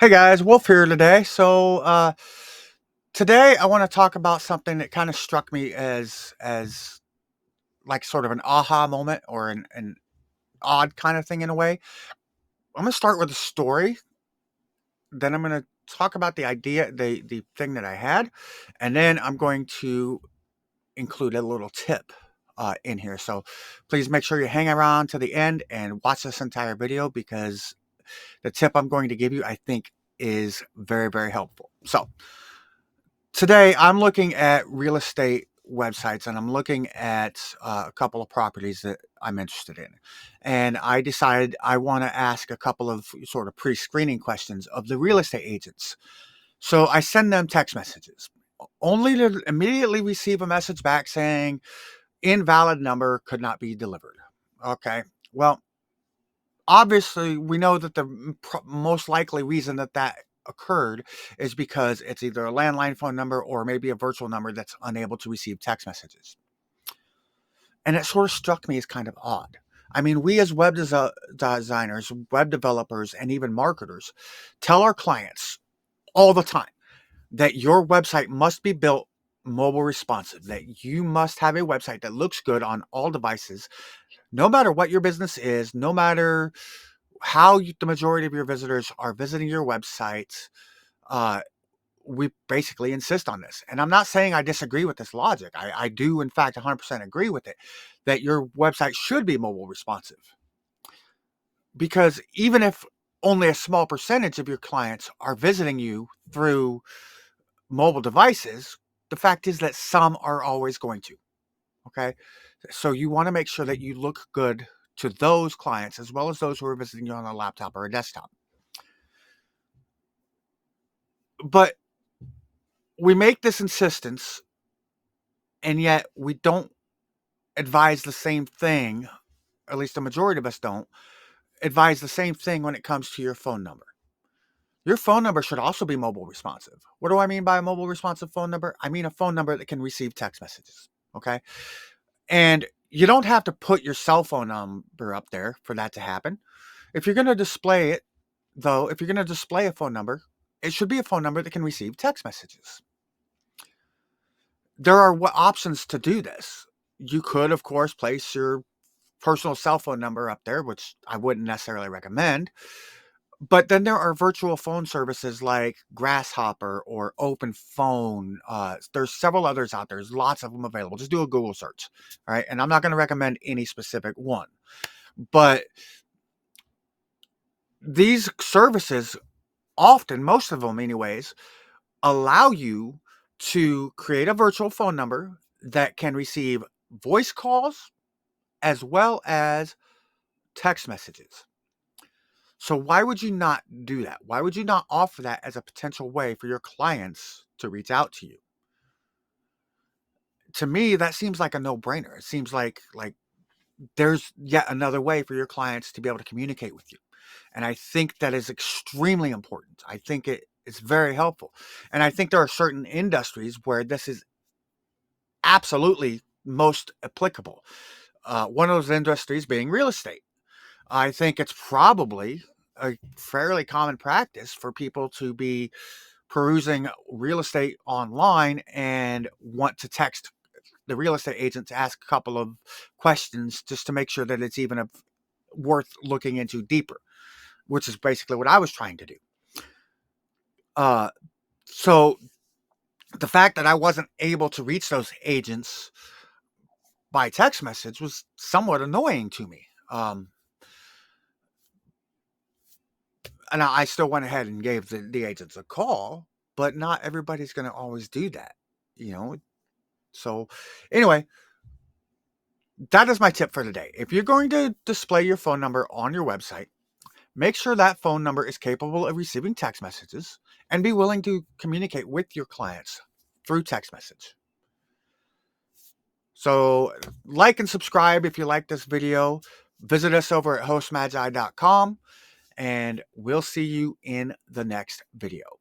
Hey guys, Wolf here today. Today I want to talk about something that kind of struck me as like sort of an aha moment or an odd kind of thing in a way. I'm gonna start with a story, then I'm gonna talk about the idea, the thing that I had, and then I'm going to include a little tip in here. So please make sure you hang around to the end and watch this entire video because the tip I'm going to give you, I think, is very, very helpful. So today I'm looking at real estate websites and I'm looking at a couple of properties that I'm interested in. And I decided I want to ask a couple of sort of pre screening questions of the real estate agents. So I send them text messages only to immediately receive a message back saying invalid number could not be delivered. Okay. Well, obviously we know that the most likely reason that occurred is because it's either a landline phone number or maybe a virtual number that's unable to receive text messages. And it sort of struck me as kind of odd. I mean, we as designers, web developers, and even marketers tell our clients all the time that your website must be built mobile responsive, that you must have a website that looks good on all devices, no matter what your business is, no matter the majority of your visitors are visiting your website. Uh, we basically insist on this. And I'm not saying I disagree with this logic. I do, in fact, 100% agree with it that your website should be mobile responsive. Because even if only a small percentage of your clients are visiting you through mobile devices, the fact is that some are always going to. Okay. So you want to make sure that you look good to those clients as well as those who are visiting you on a laptop or a desktop. But we make this insistence and yet we don't advise the same thing, at least the majority of us don't advise the same thing when it comes to your phone number. Your phone number should also be mobile responsive. What do I mean by a mobile responsive phone number? I mean a phone number that can receive text messages. Okay. And you don't have to put your cell phone number up there for that to happen. If you're going to display it, though, if you're going to display a phone number, it should be a phone number that can receive text messages. There are options to do this. You could, of course, place your personal cell phone number up there, which I wouldn't necessarily recommend. But then there are virtual phone services like Grasshopper or Open Phone. There's several others out there. There's lots of them available. Just do a Google search, all right? And I'm not going to recommend any specific one, but these services often, most of them anyways, allow you to create a virtual phone number that can receive voice calls as well as text messages. So why would you not do that? Why would you not offer that as a potential way for your clients to reach out to you? To me, that seems like a no-brainer. It seems like there's yet another way for your clients to be able to communicate with you. And I think that is extremely important. I think it's very helpful. And I think there are certain industries where this is absolutely most applicable. One of those industries being real estate. I think it's probably a fairly common practice for people to be perusing real estate online and want to text the real estate agent to ask a couple of questions just to make sure that it's even worth looking into deeper, which is basically what I was trying to do. Uh, so the fact that I wasn't able to reach those agents by text message was somewhat annoying to me. And I still went ahead and gave the agents a call, but not everybody's going to always do that, you know? So anyway, that is my tip for today. If you're going to display your phone number on your website, make sure that phone number is capable of receiving text messages and be willing to communicate with your clients through text message. So like and subscribe if you like this video. Visit us over at hostmagi.com and we'll see you in the next video.